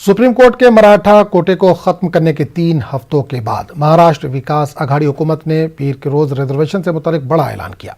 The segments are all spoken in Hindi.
सुप्रीम कोर्ट के मराठा कोटे को खत्म करने के 3 हफ्तों के बाद महाराष्ट्र विकास आघाड़ी हुकूमत ने पीर के रोज रिजर्वेशन से मुतालिक बड़ा ऐलान किया।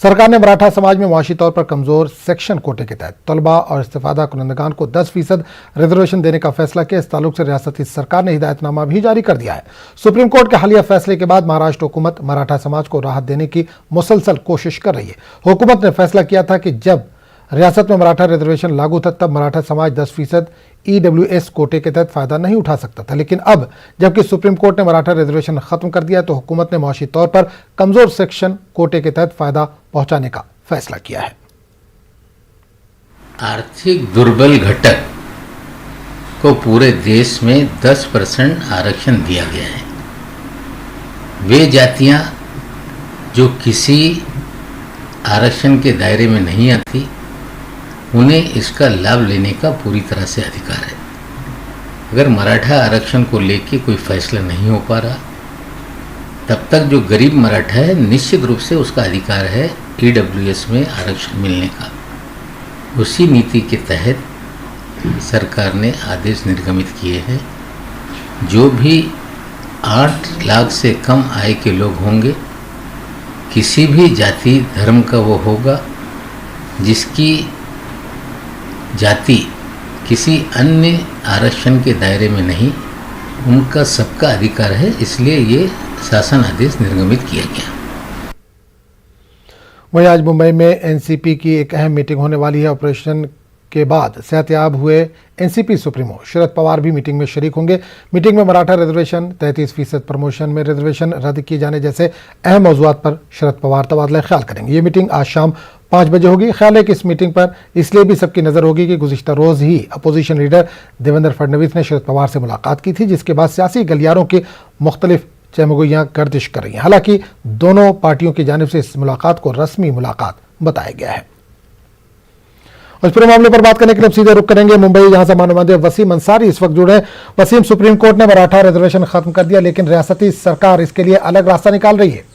सरकार ने मराठा समाज में मुआशी तौर पर कमजोर सेक्शन कोटे के तहत तलबा और इस्तिफादा कुनंदगान को 10% रिजर्वेशन देने का फैसला किया। इस ताल्लुक से रियासती सरकार ने हिदायतनामा भी जारी कर दिया है। सुप्रीम कोर्ट के हालिया फैसले के बाद महाराष्ट्र हुकूमत मराठा समाज को राहत देने की मुसलसल कोशिश कर रही है। हुकूमत ने फैसला किया था कि जब रियासत में मराठा रिजर्वेशन लागू था तब मराठा समाज 10% EWS कोटे के तहत फायदा नहीं उठा सकता था, लेकिन अब जबकि सुप्रीम कोर्ट ने मराठा रिजर्वेशन खत्म कर दिया तो हुकूमत ने मुआशी तौर पर कमजोर सेक्शन कोटे के तहत फायदा पहुंचाने का फैसला किया है। आर्थिक दुर्बल घटक को पूरे देश में 10% आरक्षण दिया गया है। वे जातियां जो किसी आरक्षण के दायरे में नहीं आती, उन्हें इसका लाभ लेने का पूरी तरह से अधिकार है। अगर मराठा आरक्षण को लेके कोई फैसला नहीं हो पा रहा, तब तक जो गरीब मराठा है निश्चित रूप से उसका अधिकार है EWS में आरक्षण मिलने का। उसी नीति के तहत सरकार ने आदेश निर्गमित किए हैं। जो भी 8 लाख से कम आय के लोग होंगे, किसी भी जाति धर्म का वो होगा, जिसकी जाति किसी अन्य आरक्षण के दायरे में नहीं, उनका सबका अधिकार है। इसलिए ये शासन आदेश निर्गमित किया गया। वहीं आज मुंबई में एनसीपी की एक अहम मीटिंग होने वाली है। ऑपरेशन के बाद सेहतयाब हुए एनसीपी सुप्रीमो शरद पवार भी मीटिंग में शरीक होंगे। मीटिंग में मराठा रिजर्वेशन, 33% प्रमोशन में रिजर्वेशन रद्द किए जाने जैसे अहम मौजूआत पर शरद पवार तबादला ख्याल करेंगे। ये मीटिंग आज शाम 5 बजे होगी। ख्याल है कि इस मीटिंग पर इसलिए भी सबकी नजर होगी कि गुज़िश्ता रोज ही अपोजिशन लीडर देवेंद्र फडणवीस ने शरद पवार से मुलाकात की थी, जिसके बाद सियासी गलियारों की मुख्तलिफ चहमगोइयां गर्दिश कर रही हैं। हालांकि दोनों पार्टियों की जानिब से इस मुलाकात को रस्मी मुलाकात बताया गया है। और इस पूरे मामले पर बात करने के लिए सीधे रुख करेंगे मुंबई, जहां से मानव वसीम अंसारी इस वक्त जुड़े हैं। वसीम, सुप्रीम कोर्ट ने मराठा रिजर्वेशन खत्म कर दिया, लेकिन रियासती सरकार इसके लिए अलग रास्ता निकाल रही है।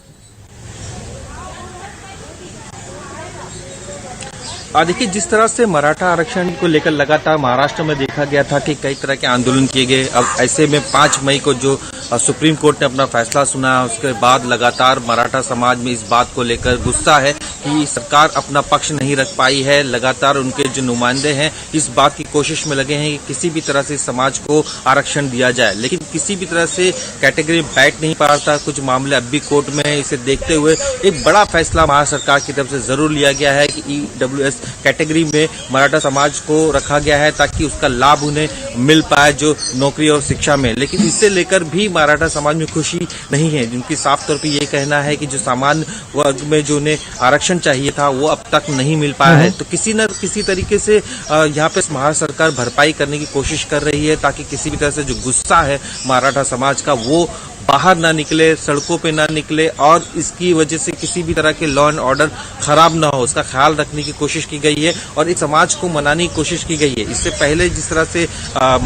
देखिए, जिस तरह से मराठा आरक्षण को लेकर लगातार महाराष्ट्र में देखा गया था कि कई तरह के आंदोलन किए गए। अब ऐसे में 5 मई को जो सुप्रीम कोर्ट ने अपना फैसला सुना, उसके बाद लगातार मराठा समाज में इस बात को लेकर गुस्सा है कि सरकार अपना पक्ष नहीं रख पाई है। लगातार उनके जो नुमाइंदे हैं इस बात की कोशिश में लगे हैं कि किसी भी तरह से समाज को आरक्षण दिया जाए, लेकिन किसी भी तरह से कैटेगरी बैठ नहीं पा रहा था। कुछ मामले अब भी कोर्ट में है। इसे देखते हुए एक बड़ा फैसला महाराष्ट्र सरकार की तरफ से जरूर लिया गया है कि EWS कैटेगरी में मराठा समाज को रखा गया है ताकि उसका लाभ उन्हें मिल पाए जो नौकरी और शिक्षा में। लेकिन इसे लेकर भी मराठा समाज में खुशी नहीं है, जिनकी साफ तौर पे ये कहना है कि जो सामान्य वर्ग में जो उन्हें आरक्षण चाहिए था वो अब तक नहीं मिल पाया है। तो किसी न किसी तरीके से यहाँ पे महाराष्ट्र सरकार भरपाई करने की कोशिश कर रही है ताकि किसी भी तरह से जो गुस्सा है मराठा समाज का वो बाहर ना निकले, सड़कों पे ना निकले और इसकी वजह से किसी भी तरह के लॉ एंड ऑर्डर खराब ना हो, उसका ख्याल रखने की कोशिश की गई है और इस समाज को मनाने की कोशिश की गई है। इससे पहले जिस तरह से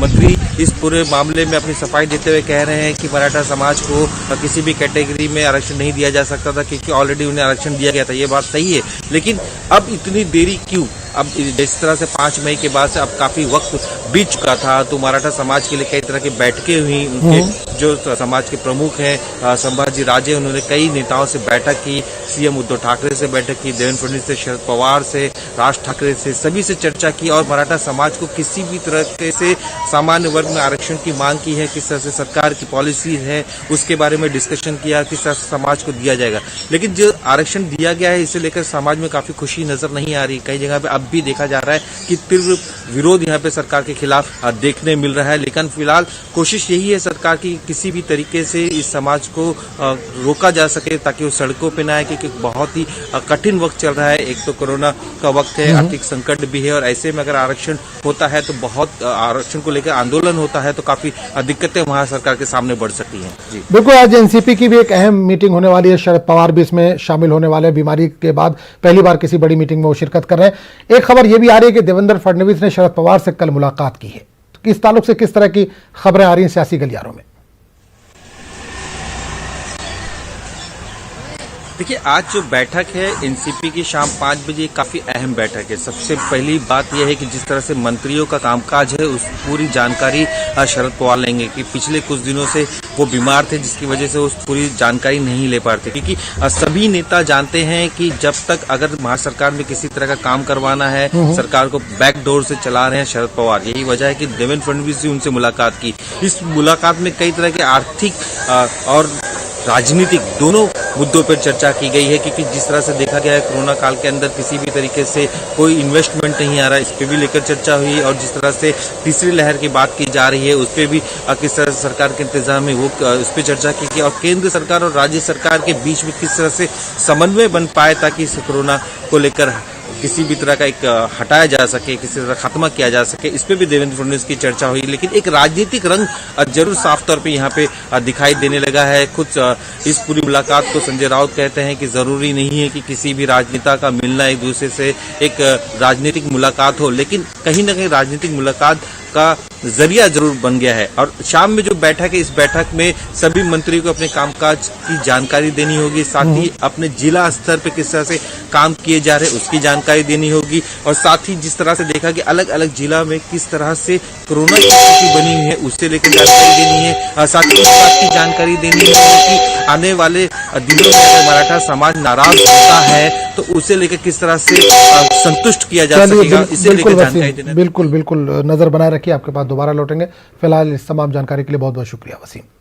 मंत्री इस पूरे मामले में अपनी सफाई देते हुए कह रहे हैं कि मराठा समाज को किसी भी कैटेगरी में आरक्षण नहीं दिया जा सकता था क्योंकि ऑलरेडी उन्हें आरक्षण दिया गया था, ये बात सही है। लेकिन अब इतनी देरी क्यों? अब जिस तरह से 5 मई के बाद से अब काफी वक्त बीत चुका था, तो मराठा समाज के लिए कई तरह की बैठकें हुई। उनके जो समाज के प्रमुख हैं संभाजी राजे, उन्होंने कई नेताओं से बैठक की। सीएम उद्धव ठाकरे से बैठक की, देवेंद्र फडणवीस से, शरद पवार से, राज ठाकरे से, सभी से चर्चा की और मराठा समाज को किसी भी तरह से सामान्य वर्ग में आरक्षण की मांग की है। किस तरह से सरकार की पॉलिसी है उसके बारे में डिस्कशन किया, किस तरह से समाज को दिया जाएगा। लेकिन जो आरक्षण दिया गया है इसे लेकर समाज में काफी खुशी नजर नहीं आ रही। कई जगह पे अब भी देखा जा रहा है कि तीव्र विरोध यहाँ पे सरकार के खिलाफ देखने मिल रहा है। लेकिन फिलहाल कोशिश यही है सरकार की किसी भी तरीके से इस समाज को रोका जा सके ताकि वो सड़कों पे ना आए, क्योंकि बहुत ही कठिन वक्त चल रहा है। एक तो कोरोना का वक्त है, आर्थिक संकट भी है और ऐसे में अगर आरक्षण होता है तो बहुत आरक्षण को लेकर आंदोलन होता है तो काफी दिक्कतें वहां सरकार के सामने बढ़ सकती हैं। जी बिल्कुल, आज एनसीपी की भी एक अहम मीटिंग होने वाली है। शरद पवार भी इसमें शामिल होने वाले हैं। बीमारी के बाद पहली बार किसी बड़ी मीटिंग में वो शिरकत कर रहे हैं। एक खबर यह भी आ रही है कि देवेंद्र फडणवीस ने शरद पवार से कल मुलाकात की है। तो इस ताल्लुक से किस तरह की खबरें आ रही हैं सियासी गलियारों में? देखिए, आज जो बैठक है एनसीपी की शाम 5 बजे काफी अहम बैठक है। सबसे पहली बात यह है कि जिस तरह से मंत्रियों का कामकाज है उस पूरी जानकारी शरद पवार लेंगे कि पिछले कुछ दिनों से वो बीमार थे, जिसकी वजह से वो पूरी जानकारी नहीं ले पाते। क्योंकि सभी नेता जानते हैं कि जब तक अगर महाराष्ट्र सरकार में किसी तरह का काम करवाना है, सरकार को बैकडोर से चला रहे हैं शरद पवार। यही वजह है कि देवेंद्र फडणवीस जी उनसे मुलाकात की। इस मुलाकात में कई तरह के आर्थिक और राजनीतिक दोनों मुद्दों पर चर्चा की गई है। क्योंकि जिस तरह से देखा गया है कोरोना काल के अंदर किसी भी तरीके से कोई इन्वेस्टमेंट नहीं आ रहा है, इस पे भी लेकर चर्चा हुई। और जिस तरह से तीसरी लहर की बात की जा रही है उस पर भी किस तरह से सरकार के इंतजाम है वो उस पर चर्चा की गई। और केंद्र सरकार और राज्य सरकार के बीच में किस तरह से समन्वय बन पाए ताकि इस कोरोना को लेकर किसी भी तरह का एक हटाया जा सके, किसी तरह खात्मा किया जा सके, इस पे भी देवेंद्र फडणवीस की चर्चा हुई। लेकिन एक राजनीतिक रंग जरूर साफ तौर पे यहाँ पे दिखाई देने लगा है। खुद इस पूरी मुलाकात को संजय राउत कहते हैं कि जरूरी नहीं है कि किसी भी राजनेता का मिलना एक दूसरे से एक राजनीतिक मुलाकात हो, लेकिन कहीं ना कहीं राजनीतिक मुलाकात का जरिया जरूर बन गया है। और शाम में जो बैठक है, इस बैठक में सभी मंत्रियों को अपने कामकाज की जानकारी देनी होगी, साथ ही अपने जिला स्तर पे किस तरह से काम किए जा रहे हैं उसकी जानकारी देनी होगी। और साथ ही जिस तरह से देखा कि अलग अलग जिला में किस तरह से कोरोना की स्थिति बनी हुई है उससे लेकर जानकारी देनी है। साथ ही इस बात की जानकारी देनी है कि आने वाले दिनों में अगर मराठा समाज नाराज होता है तो उसे लेकर किस तरह से संतुष्ट किया जा सकेगा, इसे लेकर जानकारी देना। बिल्कुल नजर बनाए रखिए, आपके पास दोबारा लौटेंगे। फिलहाल इस तमाम जानकारी के लिए बहुत बहुत शुक्रिया वसीम।